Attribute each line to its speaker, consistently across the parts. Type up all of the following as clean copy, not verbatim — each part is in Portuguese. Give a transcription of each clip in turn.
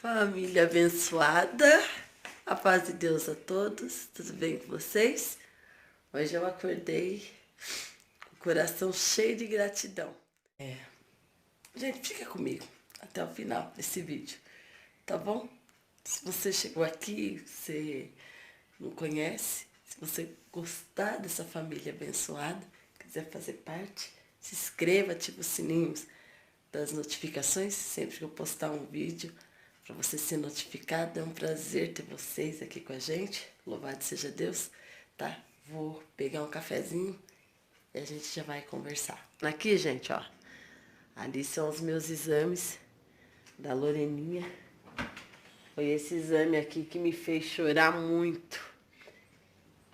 Speaker 1: Família abençoada, a paz de Deus a todos, tudo bem com vocês? Hoje eu acordei com o coração cheio de gratidão. Gente, fica comigo até o final desse vídeo, tá bom? Se você chegou aqui, você não conhece, se você gostar dessa família abençoada, quiser fazer parte, se inscreva, ativa os sininhos das notificações, sempre que eu postar um vídeo, para você ser notificado. É um prazer ter vocês aqui com a gente. Louvado seja Deus, tá? Vou pegar um cafezinho e a gente já vai conversar. Aqui, gente, ó. Ali são os meus exames da Loreninha. Foi esse exame aqui que me fez chorar muito.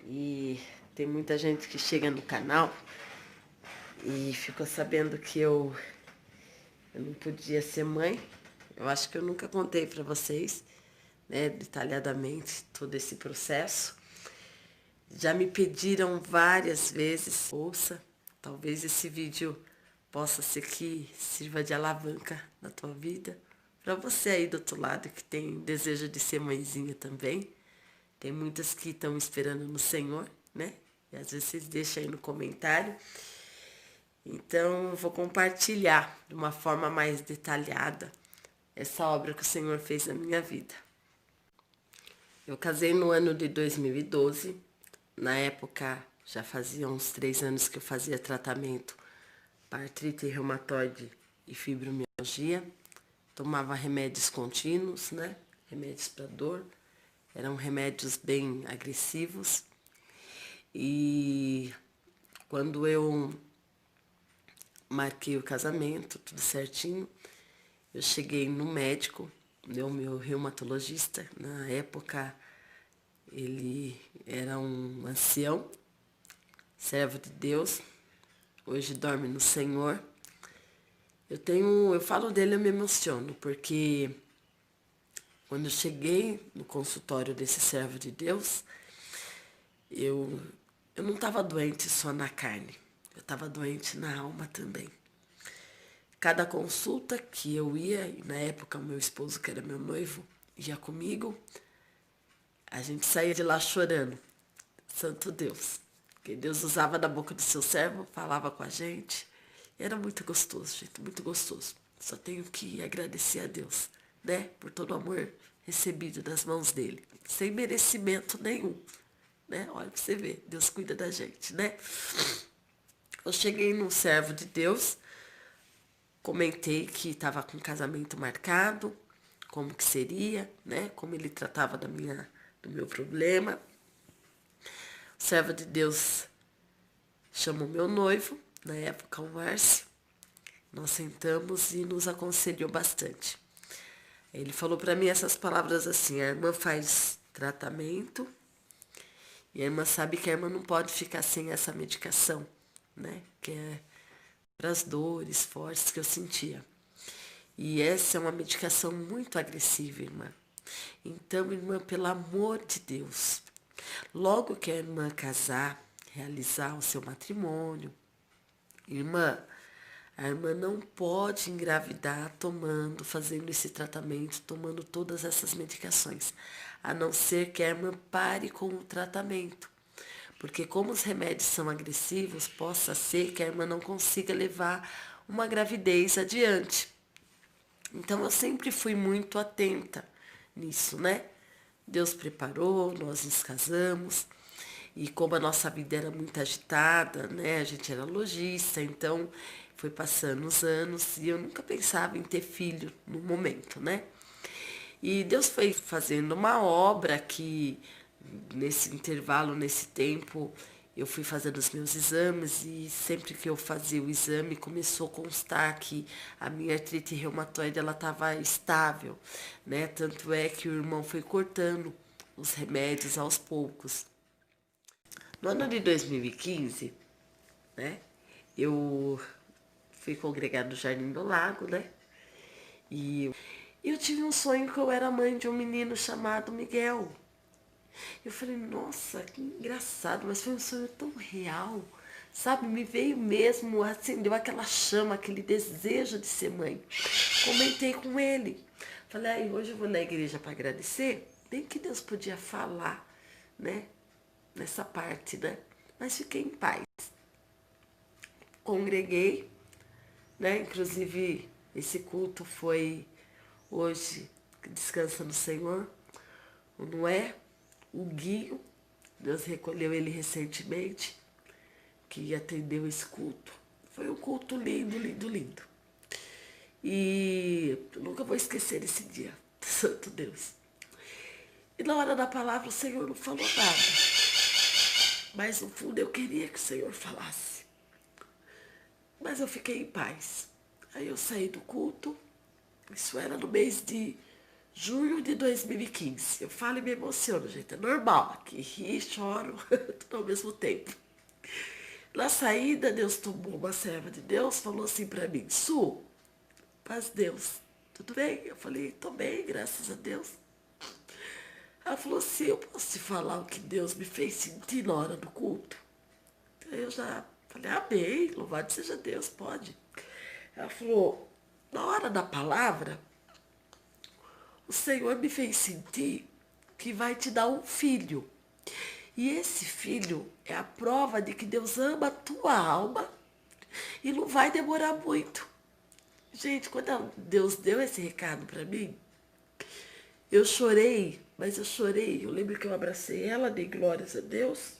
Speaker 1: E tem muita gente que chega no canal e ficou sabendo que eu não podia ser mãe. Eu acho que eu nunca contei para vocês, né, detalhadamente todo esse processo. Já me pediram várias vezes, ouça, talvez esse vídeo possa ser que sirva de alavanca na tua vida. Para você aí do outro lado que tem desejo de ser mãezinha também. Tem muitas que estão esperando no Senhor, né? E às vezes vocês deixam aí no comentário. Então, eu vou compartilhar de uma forma mais detalhada essa obra que o Senhor fez na minha vida. Eu casei no ano de 2012. Na época, já fazia uns 3 anos que eu fazia tratamento para artrite reumatoide e fibromialgia. Tomava remédios contínuos, né? Remédios para dor. Eram remédios bem agressivos. E quando eu marquei o casamento, tudo certinho, eu cheguei no médico, meu reumatologista. Na época, ele era um ancião, servo de Deus, hoje dorme no Senhor. Eu falo dele, eu me emociono, porque quando eu cheguei no consultório desse servo de Deus, eu não estava doente só na carne, eu estava doente na alma também. Cada consulta que eu ia, e na época o meu esposo, que era meu noivo, ia comigo, a gente saía de lá chorando. Santo Deus. Que Deus usava da boca do seu servo, falava com a gente. Era muito gostoso, gente, muito gostoso. Só tenho que agradecer a Deus, né? Por todo o amor recebido das mãos dele. Sem merecimento nenhum, né? Olha pra você ver, Deus cuida da gente, né? Eu cheguei num servo de Deus, comentei que estava com casamento marcado, como que seria, né? Como ele tratava do meu problema. O servo de Deus chamou meu noivo, na época o Márcio. Nós sentamos e nos aconselhou bastante. Ele falou para mim essas palavras assim: a irmã faz tratamento e a irmã sabe que a irmã não pode ficar sem essa medicação, né? Que é para as dores fortes que eu sentia. E essa é uma medicação muito agressiva, irmã. Então, irmã, pelo amor de Deus, logo que a irmã casar, realizar o seu matrimônio, irmã, a irmã não pode engravidar fazendo esse tratamento, tomando todas essas medicações, a não ser que a irmã pare com o tratamento. Porque como os remédios são agressivos, possa ser que a irmã não consiga levar uma gravidez adiante. Então eu sempre fui muito atenta nisso, né? Deus preparou, nós nos casamos. E como a nossa vida era muito agitada, né? A gente era lojista, então foi passando os anos e eu nunca pensava em ter filho no momento, né? E Deus foi fazendo uma obra que nesse intervalo, nesse tempo, eu fui fazendo os meus exames e sempre que eu fazia o exame começou a constar que a minha artrite reumatoide ela estava estável, né? Tanto é que o irmão foi cortando os remédios aos poucos. No ano de 2015, né, eu fui congregar no Jardim do Lago, né, e eu tive um sonho que eu era mãe de um menino chamado Miguel. Eu falei, nossa, que engraçado, mas foi um sonho tão real, sabe? Me veio mesmo, acendeu aquela chama, aquele desejo de ser mãe. Comentei com ele. Falei, aí hoje eu vou na igreja para agradecer. Nem que Deus podia falar, né? Nessa parte, né? Mas fiquei em paz. Congreguei, né? Inclusive, esse culto foi hoje, que descansa no Senhor. O Noé, o Guinho, Deus recolheu ele recentemente, que atendeu esse culto. Foi um culto lindo, lindo, lindo. E eu nunca vou esquecer esse dia, santo Deus. E na hora da palavra o Senhor não falou nada. Mas no fundo eu queria que o Senhor falasse. Mas eu fiquei em paz. Aí eu saí do culto. Isso era no mês de junho de 2015. Eu falo e me emociono, gente. É normal. Aqui ri e choro tudo ao mesmo tempo. Na saída, Deus tomou uma serva de Deus, falou assim pra mim, Su, paz Deus, tudo bem? Eu falei, tô bem, graças a Deus. Ela falou assim, eu posso te falar o que Deus me fez sentir na hora do culto? Aí eu já falei, amém, louvado seja Deus, pode. Ela falou, na hora da palavra, o Senhor me fez sentir que vai te dar um filho. E esse filho é a prova de que Deus ama a tua alma e não vai demorar muito. Gente, quando Deus deu esse recado para mim, eu chorei, mas eu chorei. Eu lembro que eu abracei ela, dei glórias a Deus.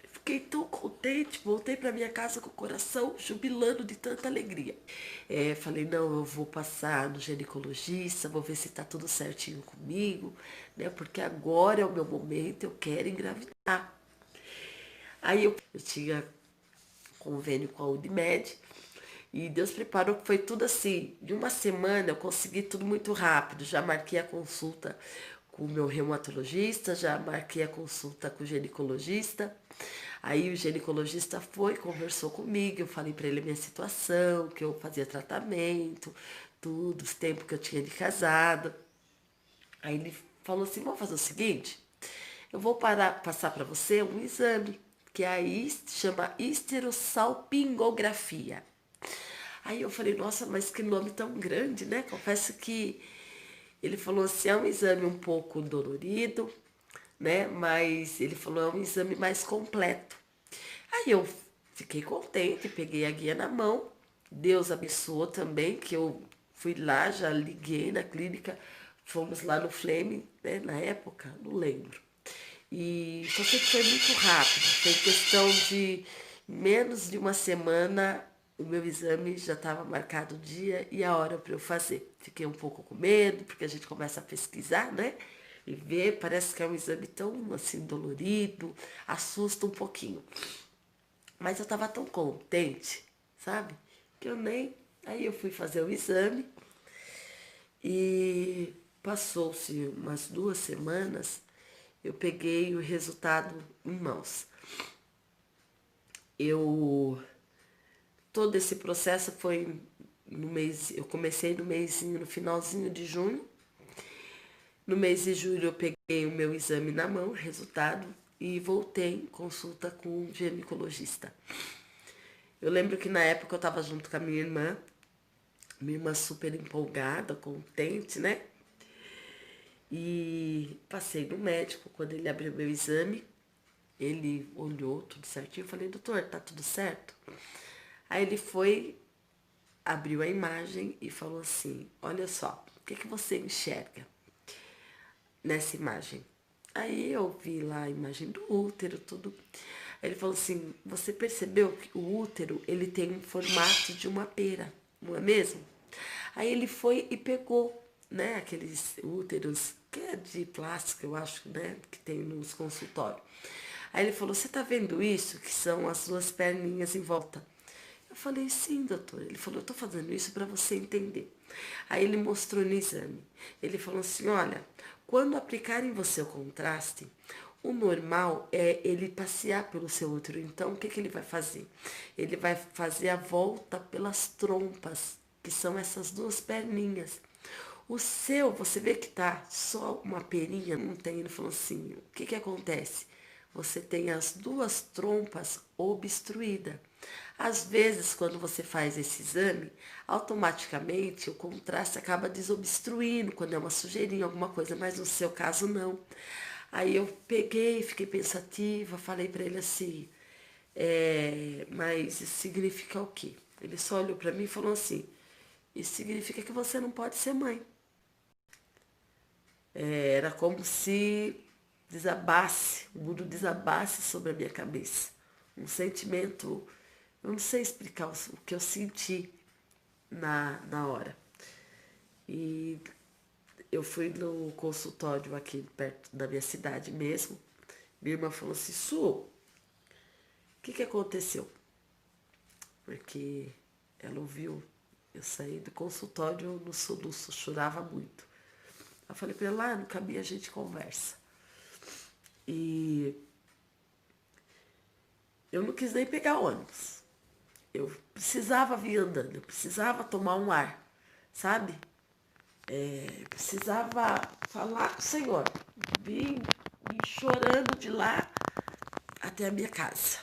Speaker 1: Fiquei tão contente, voltei para minha casa com o coração jubilando de tanta alegria. Falei, não, eu vou passar no ginecologista, vou ver se tá tudo certinho comigo, né? Porque agora é o meu momento, eu quero engravidar. Aí eu tinha convênio com a Unimed e Deus preparou que foi tudo assim. De uma semana eu consegui tudo muito rápido. Já marquei a consulta com o meu reumatologista, já marquei a consulta com o ginecologista. Aí o ginecologista foi, conversou comigo, eu falei para ele a minha situação, que eu fazia tratamento, tudo, os tempos que eu tinha de casado. Aí ele falou assim, vamos fazer o seguinte, eu vou passar para você um exame, que aí chama histerossalpingografia. Aí eu falei, nossa, mas que nome tão grande, né? Confesso que ele falou assim, é um exame um pouco dolorido, né? Mas ele falou, é um exame mais completo. Aí eu fiquei contente, peguei a guia na mão. Deus abençoou também, que eu fui lá, já liguei na clínica, fomos lá no Flame, né? Na época, não lembro. E só sei que foi muito rápido, foi questão de menos de uma semana, o meu exame já estava marcado o dia e a hora para eu fazer. Fiquei um pouco com medo, porque a gente começa a pesquisar, né? E ver, parece que é um exame tão assim dolorido, assusta um pouquinho. Mas eu estava tão contente, sabe? Que eu nem. Aí eu fui fazer o exame e passou-se umas 2 semanas, eu peguei o resultado em mãos. Todo esse processo foi no mês, eu comecei no finalzinho de junho. No mês de julho eu peguei o meu exame na mão, resultado, e voltei em consulta com o ginecologista. Eu lembro que na época eu estava junto com a minha irmã super empolgada, contente, né? E passei no médico, quando ele abriu meu exame, ele olhou tudo certinho, eu falei, doutor, tá tudo certo? Aí ele foi, abriu a imagem e falou assim, olha só, o que você enxerga nessa imagem? Aí eu vi lá a imagem do útero, tudo. Aí ele falou assim, você percebeu que o útero, ele tem um formato de uma pera, não é mesmo? Aí ele foi e pegou, né, aqueles úteros, que é de plástico, eu acho, né, que tem nos consultórios. Aí ele falou, você tá vendo isso? Que são as duas perninhas em volta. Eu falei, sim, doutor. Ele falou, eu tô fazendo isso para você entender. Aí ele mostrou no exame. Ele falou assim, olha, quando aplicar em você o contraste, o normal é ele passear pelo seu útero. Então, o que ele vai fazer? Ele vai fazer a volta pelas trompas, que são essas duas perninhas. O seu, você vê que tá só uma perinha, não tem. Ele falou assim, o que acontece? você tem as duas trompas obstruídas. Às vezes, quando você faz esse exame, automaticamente o contraste acaba desobstruindo, quando é uma sujeirinha, alguma coisa, mas no seu caso não. Aí eu peguei, fiquei pensativa, falei para ele assim, mas isso significa o quê? Ele só olhou para mim e falou assim, isso significa que você não pode ser mãe. Era como se desabasse, o mundo desabasse sobre a minha cabeça. Um sentimento, eu não sei explicar o que eu senti na hora. E eu fui no consultório aqui perto da minha cidade mesmo. Minha irmã falou assim, Su, o que aconteceu? Porque ela ouviu eu saí do consultório no soluço, chorava muito. Eu falei para ela, não cabia, a gente conversa. E eu não quis nem pegar ônibus. Eu precisava vir andando, eu precisava tomar um ar, sabe? Eu precisava falar com o Senhor. Vim chorando de lá até a minha casa.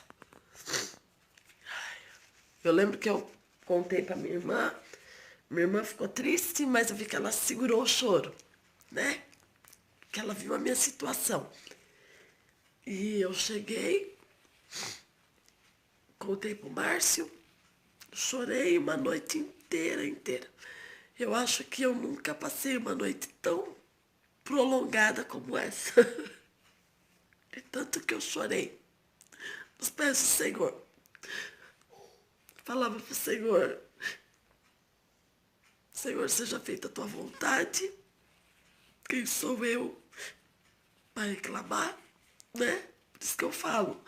Speaker 1: Eu lembro que eu contei para minha irmã ficou triste, mas eu vi que ela segurou o choro, né? Que ela viu a minha situação. E eu cheguei, contei pro Márcio, chorei uma noite inteira. Eu acho que eu nunca passei uma noite tão prolongada como essa. De tanto que eu chorei nos pés do Senhor. Falava pro Senhor, Senhor, seja feita a tua vontade. Quem sou eu para reclamar, né? Por isso que eu falo,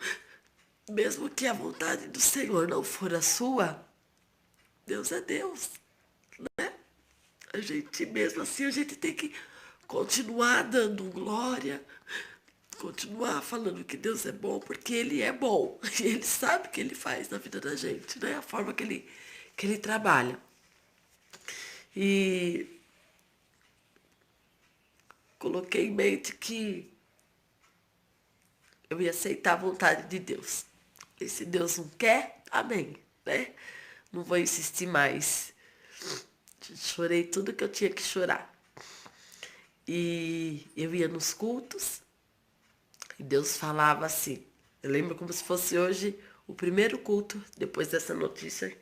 Speaker 1: mesmo que a vontade do Senhor não for a sua, Deus é Deus, né? A gente, mesmo assim, a gente tem que continuar dando glória, continuar falando que Deus é bom, porque Ele é bom. E Ele sabe o que Ele faz na vida da gente, né? A forma que ele trabalha. E coloquei em mente que eu ia aceitar a vontade de Deus. E se Deus não quer, amém, né? Não vou insistir mais. Chorei tudo que eu tinha que chorar. E eu ia nos cultos e Deus falava assim. Eu lembro como se fosse hoje o primeiro culto, depois dessa notícia,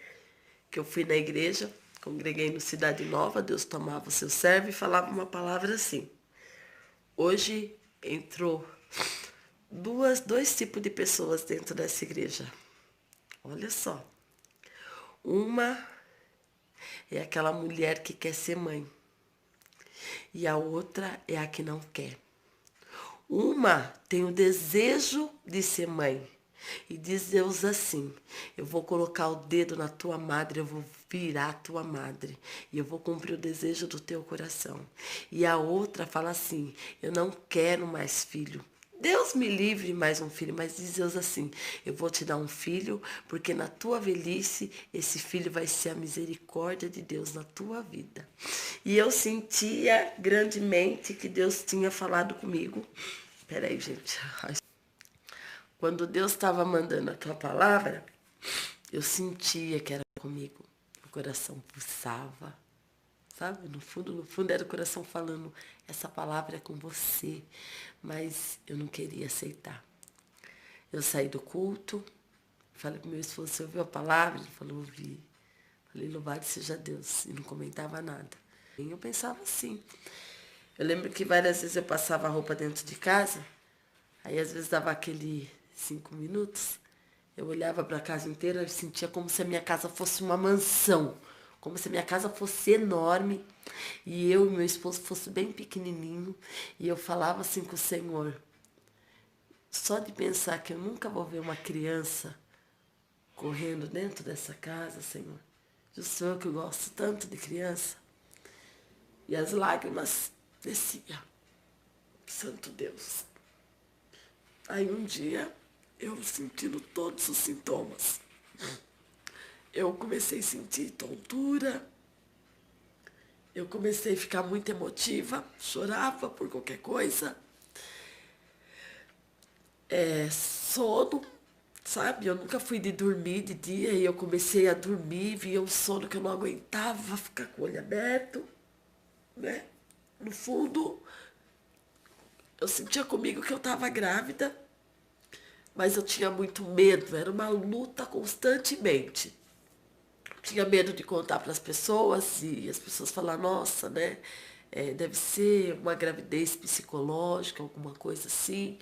Speaker 1: que eu fui na igreja, congreguei no Cidade Nova, Deus tomava o seu servo e falava uma palavra assim. Hoje entrou dois tipos de pessoas dentro dessa igreja. Olha só. Uma é aquela mulher que quer ser mãe. E a outra é a que não quer. Uma tem o desejo de ser mãe. E diz Deus assim, eu vou colocar o dedo na tua madre, eu vou virar a tua madre. E eu vou cumprir o desejo do teu coração. E a outra fala assim, eu não quero mais filho. Deus me livre mais um filho, mas diz Deus assim, eu vou te dar um filho, porque na tua velhice, esse filho vai ser a misericórdia de Deus na tua vida. E eu sentia grandemente que Deus tinha falado comigo. Peraí, gente. Quando Deus estava mandando a tua palavra, eu sentia que era comigo. O coração pulsava, sabe? No fundo era o coração falando, essa palavra é com você. Mas eu não queria aceitar. Eu saí do culto, falei pro meu esposo, você ouviu a palavra? Ele falou, ouvi. Falei, louvado seja Deus. E não comentava nada. E eu pensava assim. Eu lembro que várias vezes eu passava a roupa dentro de casa, aí às vezes dava aquele 5 minutos, eu olhava para a casa inteira e sentia como se a minha casa fosse uma mansão, como se a minha casa fosse enorme e eu e meu esposo fosse bem pequenininho, e eu falava assim com o Senhor, só de pensar que eu nunca vou ver uma criança correndo dentro dessa casa, Senhor, justo eu que eu gosto tanto de criança, e as lágrimas desciam. Santo Deus. Aí um dia, eu sentindo todos os sintomas, eu comecei a sentir tontura, eu comecei a ficar muito emotiva, chorava por qualquer coisa. sono, sabe? Eu nunca fui de dormir de dia e eu comecei a dormir, via um sono que eu não aguentava ficar com o olho aberto, né? No fundo, eu sentia comigo que eu estava grávida, mas eu tinha muito medo, era uma luta constantemente. Tinha medo de contar para as pessoas e as pessoas falar, nossa, né? Deve ser uma gravidez psicológica, alguma coisa assim,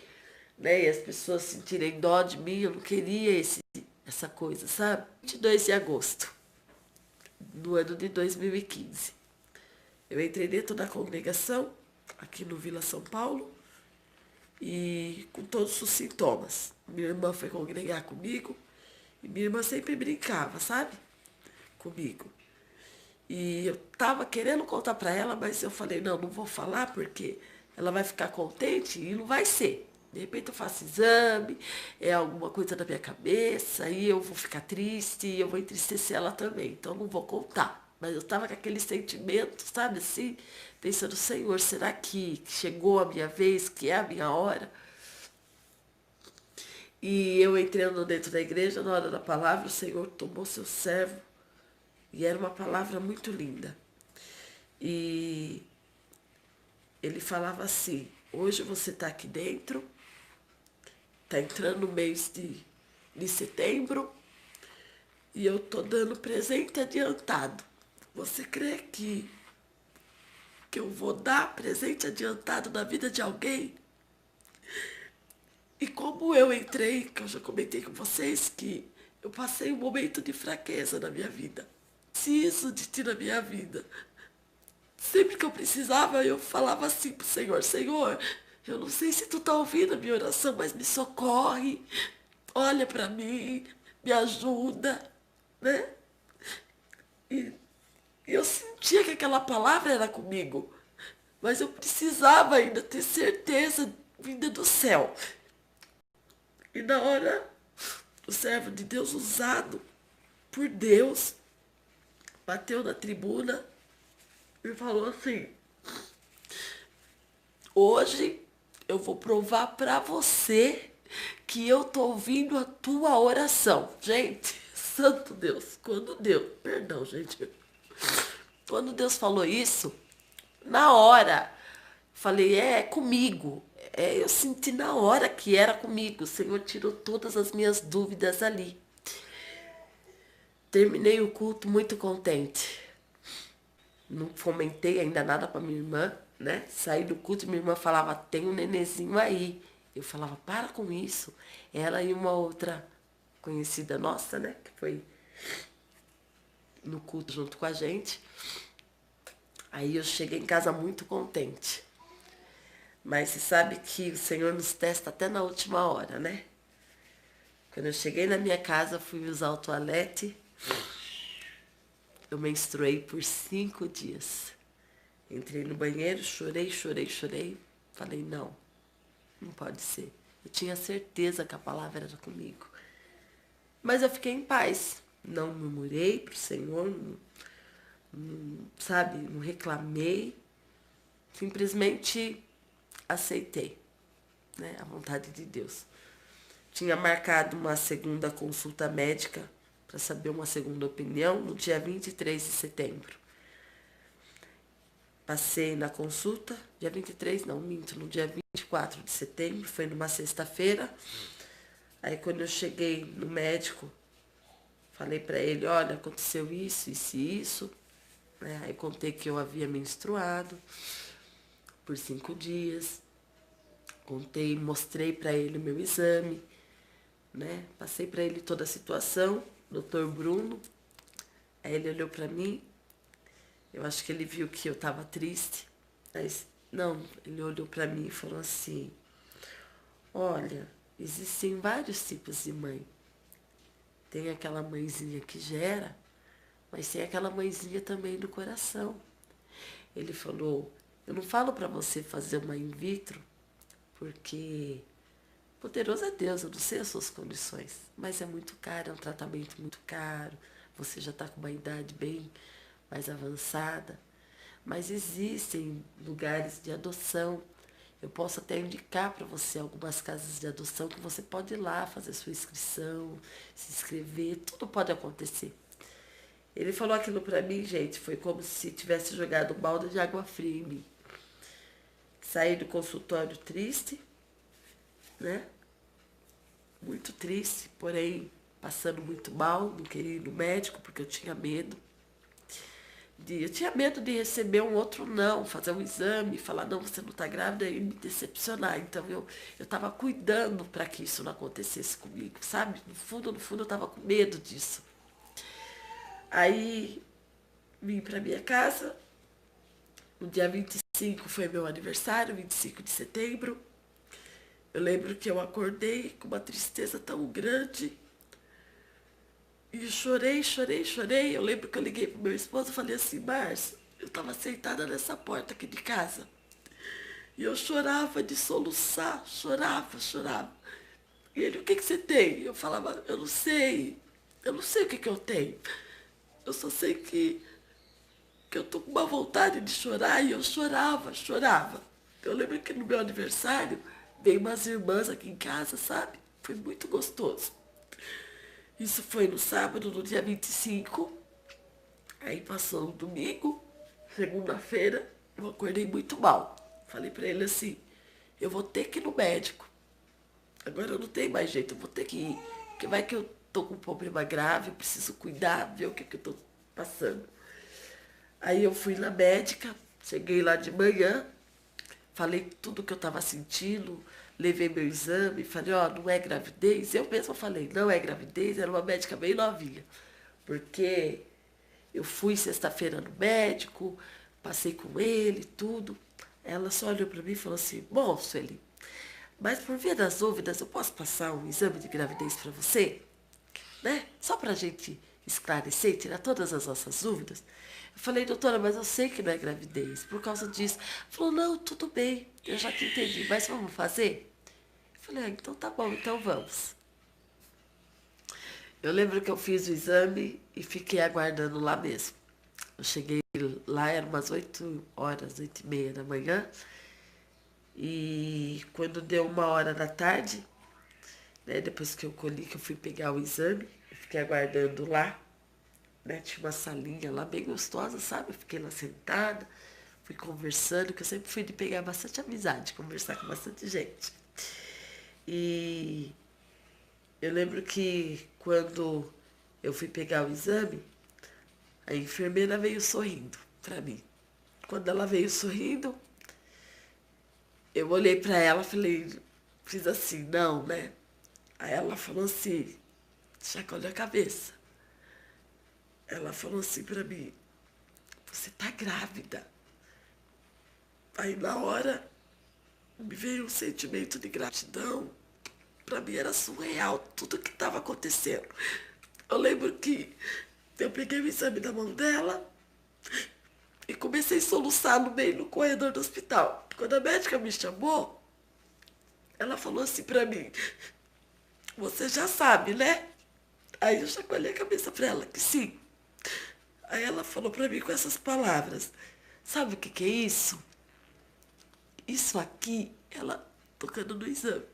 Speaker 1: né? E as pessoas sentirem dó de mim, eu não queria essa coisa, sabe? 22 de agosto do ano de 2015. Eu entrei dentro da congregação, aqui no Vila São Paulo, e com todos os sintomas. Minha irmã foi congregar comigo, e minha irmã sempre brincava, sabe? Comigo. E eu tava querendo contar pra ela, mas eu falei, não, não vou falar porque ela vai ficar contente e não vai ser. De repente eu faço exame, é alguma coisa na minha cabeça, e eu vou ficar triste e eu vou entristecer ela também. Então eu não vou contar. Mas eu tava com aquele sentimento, sabe assim, pensando, Senhor, será que chegou a minha vez, que é a minha hora? E eu entrando dentro da igreja, na hora da palavra, o Senhor tomou seu servo. E era uma palavra muito linda. E ele falava assim, hoje você está aqui dentro, está entrando no mês de setembro, e eu estou dando presente adiantado. Você crê que eu vou dar presente adiantado na vida de alguém? E como eu entrei, que eu já comentei com vocês, que eu passei um momento de fraqueza na minha vida. Preciso de ti na minha vida. Sempre que eu precisava, eu falava assim pro Senhor, Senhor, eu não sei se tu tá ouvindo a minha oração, mas me socorre, olha para mim, me ajuda, né? E, e eu sentia que aquela palavra era comigo, mas eu precisava ainda ter certeza vinda do céu. E na hora, o servo de Deus usado por Deus bateu na tribuna e falou assim, hoje eu vou provar para você que eu tô ouvindo a tua oração. Gente, santo Deus, perdão, gente. Quando Deus falou isso, na hora, falei, é comigo. Eu senti na hora que era comigo. O Senhor tirou todas as minhas dúvidas ali. Terminei o culto muito contente. Não fomentei ainda nada para minha irmã, né? Saí do culto e minha irmã falava, tem um nenenzinho aí. Eu falava, para com isso. Ela e uma outra conhecida nossa, né? Que foi no culto junto com a gente. Aí eu cheguei em casa muito contente. Mas você sabe que o Senhor nos testa até na última hora, né? Quando eu cheguei na minha casa, fui usar o toalete. Eu menstruei por 5 dias. Entrei no banheiro, chorei, chorei, chorei. Falei, não pode ser. Eu tinha certeza que a palavra era comigo. Mas eu fiquei em paz. Não murmurei pro Senhor, sabe, não reclamei. Simplesmente aceitei, né, a vontade de Deus. Tinha marcado uma segunda consulta médica para saber uma segunda opinião no dia 23 de setembro. Passei na consulta, dia 23, não, minto, no dia 24 de setembro, foi numa sexta-feira. Aí quando eu cheguei no médico, falei para ele, olha, aconteceu isso, isso e isso. Aí contei que eu havia menstruado por 5 dias. Contei, mostrei para ele o meu exame, né? Passei para ele toda a situação, doutor Bruno. Aí ele olhou para mim, eu acho que ele viu que eu estava triste, mas não, ele olhou para mim e falou assim, olha, existem vários tipos de mãe. Tem aquela mãezinha que gera, mas tem aquela mãezinha também no coração. Ele falou, eu não falo para você fazer uma in vitro, porque poderoso é Deus, eu não sei as suas condições, mas é muito caro, é um tratamento muito caro, você já está com uma idade bem mais avançada, mas existem lugares de adoção Eu posso até indicar para você algumas casas de adoção que você pode ir lá fazer sua inscrição, se inscrever, tudo pode acontecer. Ele falou aquilo para mim, gente, foi como se tivesse jogado um balde de água fria em mim. Saí do consultório triste, né? Muito triste, porém passando muito mal, não queria ir no médico porque eu tinha medo. Eu tinha medo de receber um outro não, fazer um exame, falar, não, você não está grávida e me decepcionar. Então eu estava cuidando para que isso não acontecesse comigo, sabe? No fundo eu estava com medo disso. Aí vim para minha casa, no dia 25 foi meu aniversário, 25 de setembro. Eu lembro que eu acordei com uma tristeza tão grande. E chorei, chorei, chorei. Eu lembro que eu liguei pro meu esposo e falei assim, Márcio, eu estava sentada nessa porta aqui de casa. E eu chorava de soluçar, chorava, chorava. E ele, o que você tem? Eu falava, eu não sei o que eu tenho. Eu só sei que eu tô com uma vontade de chorar e eu chorava, chorava. Eu lembro que no meu aniversário veio umas irmãs aqui em casa, sabe? Foi muito gostoso. Isso foi no sábado, no dia 25. Aí passou o domingo, segunda-feira, eu acordei muito mal. Falei pra ele assim, eu vou ter que ir no médico. Agora eu não tenho mais jeito, eu vou ter que ir. Porque vai que eu tô com um problema grave, eu preciso cuidar, ver o que eu tô passando. Aí eu fui na médica, cheguei lá de manhã, falei tudo que eu estava sentindo, levei meu exame, falei, ó, não é gravidez. Eu mesma falei, não é gravidez, era uma médica bem novinha. Porque eu fui sexta-feira no médico, passei com ele, tudo. Ela só olhou para mim e falou assim, bom, Sueli, mas por via das dúvidas, eu posso passar um exame de gravidez para você? Né? Só para a gente esclarecer, tirar todas as nossas dúvidas. Eu falei, doutora, mas eu sei que não é gravidez, por causa disso. Falou, não, tudo bem, eu já te entendi, mas vamos fazer? Eu falei, então tá bom, então vamos. Eu lembro que eu fiz o exame e fiquei aguardando lá mesmo. Eu cheguei lá, eram umas 8 horas, 8h30 da manhã. E quando deu 1h da tarde, né, depois que eu colhi, que eu fui pegar o exame, eu fiquei aguardando lá. Né, tinha uma salinha lá bem gostosa, sabe? Eu fiquei lá sentada, fui conversando, que eu sempre fui de pegar bastante amizade, conversar com bastante gente. E eu lembro que quando eu fui pegar o exame, a enfermeira veio sorrindo para mim. Quando ela veio sorrindo, eu olhei para ela e falei, fiz assim, não, né? Aí ela falou assim, chacoalhou a cabeça. Ela falou assim para mim, você tá grávida. Aí na hora me veio um sentimento de gratidão. Para mim era surreal tudo que estava acontecendo. Eu lembro que eu peguei o exame da mão dela e comecei a soluçar no meio do corredor do hospital. Quando a médica me chamou, ela falou assim para mim, você já sabe, né? Aí eu chacoalhei a cabeça para ela que sim. Aí ela falou para mim com essas palavras, sabe o que é isso? Isso aqui, ela tocando no exame,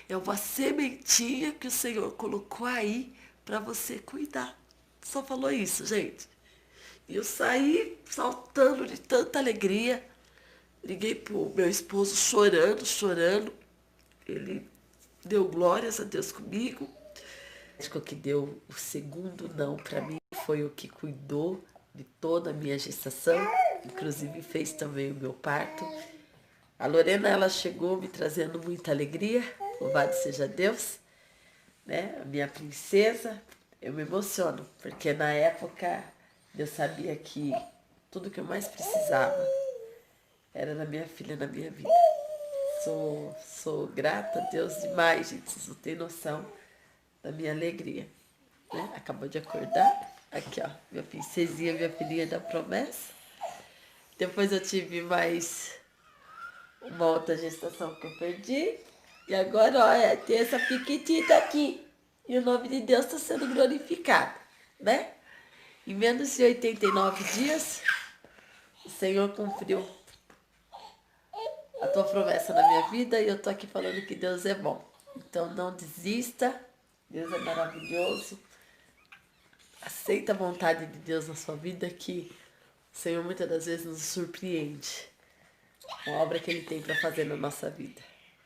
Speaker 1: é uma sementinha que o Senhor colocou aí para você cuidar. Só falou isso, gente. E eu saí saltando de tanta alegria. Liguei pro meu esposo chorando, chorando. Ele deu glórias a Deus comigo. O médico que deu o segundo não para mim foi o que cuidou de toda a minha gestação. Inclusive fez também o meu parto. A Lorena, ela chegou me trazendo muita alegria, louvado seja Deus, né? A minha princesa, eu me emociono, porque na época eu sabia que tudo que eu mais precisava era da minha filha na minha vida. Sou grata a Deus demais, gente, vocês não têm noção da minha alegria, né? Acabou de acordar, aqui ó, minha princesinha, minha filhinha da promessa. Depois eu tive mais uma outra gestação que eu perdi. E agora, ó, tem essa piquitita aqui. E o nome de Deus está sendo glorificado, né? Em menos de 89 dias, o Senhor cumpriu a tua promessa na minha vida e eu tô aqui falando que Deus é bom. Então não desista, Deus é maravilhoso. Aceita a vontade de Deus na sua vida que o Senhor muitas das vezes nos surpreende com a obra que Ele tem para fazer na nossa vida,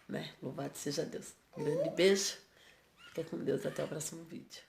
Speaker 1: né? Louvado seja Deus. Um grande beijo. Fica com Deus. Até o próximo vídeo.